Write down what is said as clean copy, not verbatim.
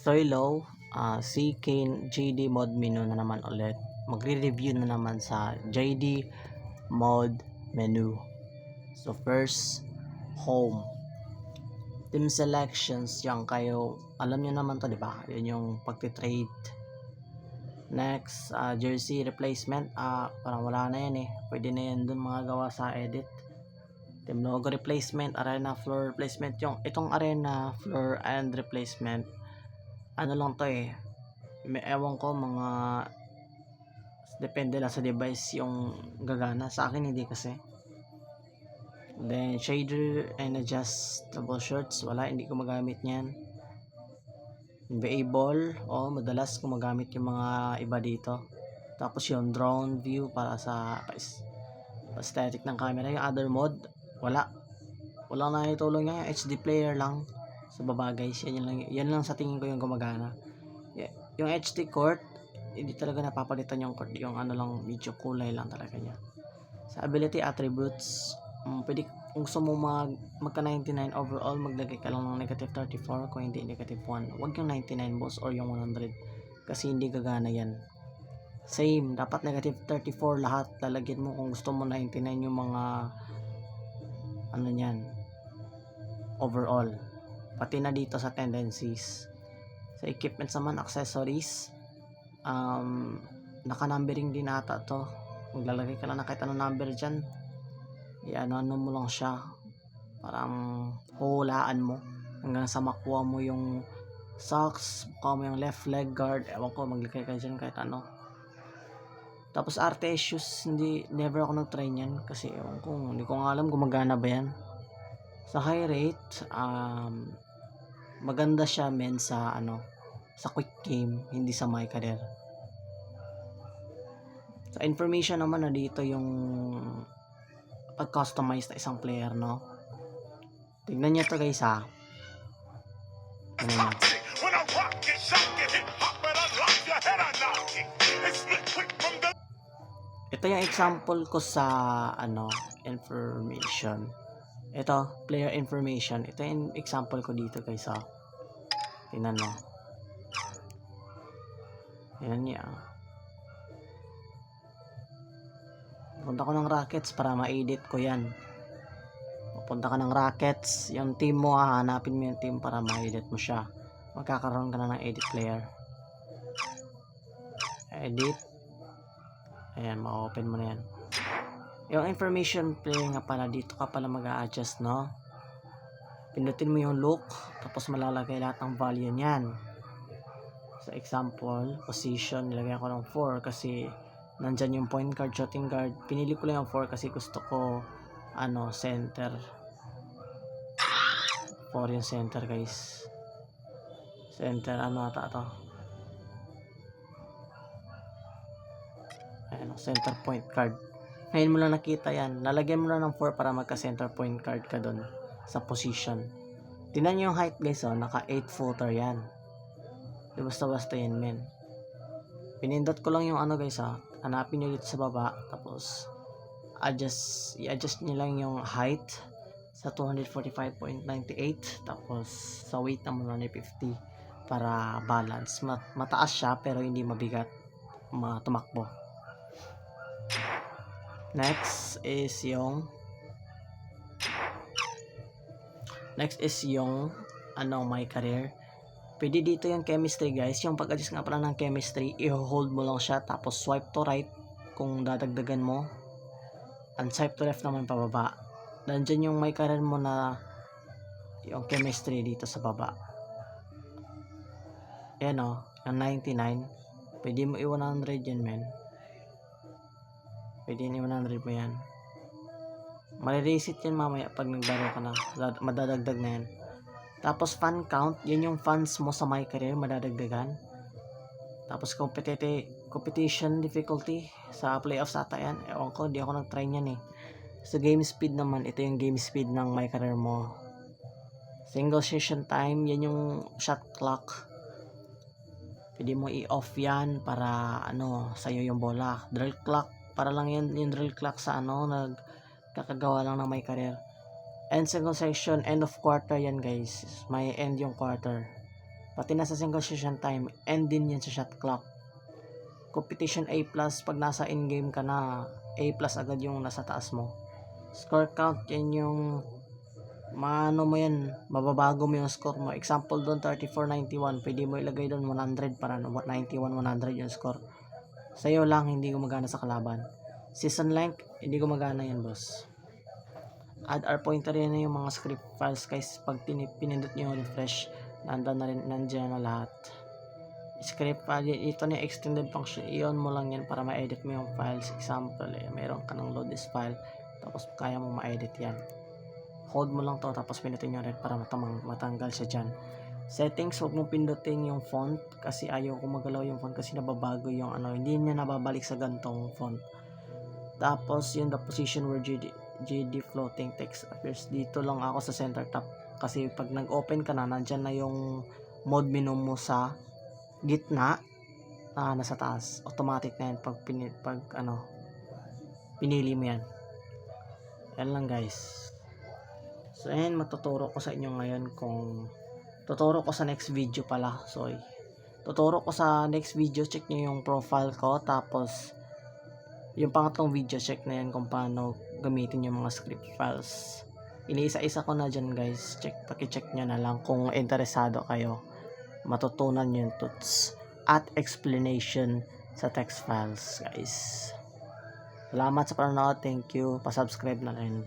Hello, si Kane JD Mod Menu na naman ulit. Magre-review na naman sa JD Mod Menu. So first, home. Team selections, yan kayo. Alam nyo naman to, di ba? Yun yung pagtitrade. Next, jersey replacement. Parang wala na yan eh. Pwede na yan dun mga gawa sa edit. Team logo replacement, arena floor replacement. Itong arena floor and replacement, ano lang to eh, ewan ko, mga depende lang sa device yung gagana. Sa akin hindi kasi. Then shader and adjustable shirts, wala, hindi ko magamit niyan. NBA ball, madalas ko magamit yung mga iba dito. Tapos yung drone view para sa aesthetic ng camera. Yung other mode, wala na itulong niya. Yung HD player lang sa baba guys, yan lang sa tingin ko yung gumagana. Yung HD court, hindi talaga napapalitan yung court, yung ano lang, medyo kulay lang talaga niya. Sa ability attributes, pwede kung gusto mo magka 99 overall, maglagay ka lang ng negative 34, kung hindi negative 1. Huwag yung 99 boss or yung 100 kasi hindi gagana yan. Same, dapat negative 34 lahat lalagyan mo kung gusto mo 99 yung mga ano niyan overall, pati na dito sa tendencies. Sa equipment naman, accessories, naka-numbering din ata to. Maglalagay ka lang na kahit anong number dyan, ano mo lang siya, parang hulaan mo hanggang sa makuha mo yung socks, makuha mo yung left leg guard, ewan ko, maglagay ka dyan kahit ano. Tapos arte issues, never ako nag-try nyan kasi ewan ko, hindi ko nga alam gumagana ba yan. Sa high rate, maganda siya sa quick game, hindi sa my career. Sa information naman na dito yung pag-customize na isang player, no? Tignan niyo to guys ha. Ito yung example ko sa information. Ito, player information. Ito yung example ko dito guys ha. Tingnan mo. Tingnan niya. Punta ko ng Rockets para ma-edit ko yan. Punta ka ng Rockets, yung team mo, hahanapin mo yung team para ma-edit mo siya. Magkakaroon ka na ng edit player. Edit. Ayan, ma-open mo na yan. Yung information player nga pala, dito ka pala mag-a-adjust, no? Pindutin mo yung look, tapos malalagay lahat ng value niyan. Sa example, position, nilagyan ko ng 4 kasi nandyan yung point guard, shooting guard. Pinili ko lang yung 4 kasi gusto ko center. 4 yung center guys. Center, ata to? Ayan, center point guard. Ngayon mo lang nakita yan. Lalagyan mo lang ng 4 para magka center point guard ka doon sa position. Tingnan nyo yung height guys, naka 8 footer yan. Di basta yan men. Pinindot ko lang yung guys, hanapin nyo dito sa baba, tapos i-adjust nyo lang yung height sa 245.98, tapos sa weight naman 150 para balance. Mataas siya pero hindi mabigat tumakbo. Next is yung my career. Pwede dito yung chemistry guys. Yung pag-adjust nga pala ng chemistry, i-hold mo lang siya, tapos swipe to right kung dadagdagan mo, and swipe to left naman pababa. Nandyan yung my career mo na yung chemistry dito sa baba. Ayan yung 99. Pwede mo i-100 yan men. Pwede i-100 mo yan. Mali-reset yan mamaya pag naglaro ka na. Madadagdag na yan. Tapos fan count, yun yung fans mo sa my career, madadagdagan. Tapos competition difficulty sa playoffs ata yan. Ewan ko, di ako nag-try yan eh. So game speed naman, ito yung game speed ng my career mo. Single session time, yan yung shot clock. Pwede mo i-off yan para sa'yo yung bola. Drill clock, para lang yan yung drill clock sa nagkakagawa lang ng my career. And single session, end of quarter yan guys. May end yung quarter. Pati na sa synchronizaton time, and din yan sa shot clock. Competition A+, pag nasa in-game ka na, A+ agad yung nasa taas mo. Score count, yan yung maano mo yan, mababago mo yung score mo. Example doon, 3491, pwede mo ilagay doon 100 para 91, 100 yung score. Sa'yo lang, hindi gumagana sa kalaban. Season length, hindi gumagana yan, boss. Add R pointer, yan yung mga script files, guys. Pag pinindot nyo yung refresh, nandiyan na lahat. Script file, ito na yung extended function, i-on mo lang yan para ma-edit mo yung files. Example, meron ka ng load this file, tapos kaya mo ma-edit yan. Hold mo lang to, tapos pinutin yung red para matanggal siya dyan. Settings, huwag mong pindutin yung font kasi ayaw ko magalaw yung font kasi nababago yung hindi niya nababalik sa gantong font. Tapos yung the position where GD floating text appears, dito lang ako sa center top kasi pag nag-open ka na, nandyan na yung mode menu mo sa gitna, nasa taas. Automatic na yan pag pinili mo yan. Yan lang, guys. So, ayan, matuturo ko sa inyo ngayon tuturo ko sa next video pala. So, tuturo ko sa next video, check nyo yung profile ko, tapos yung pangatlong video, check na yan kung paano gamitin yung mga script files. Iniisa-isa ko na dyan, guys. Paki-check nyo na lang kung interesado kayo. Matutunan yung tuts at explanation sa text files, guys. Salamat sa panonood. Thank you. Pa-subscribe na rin.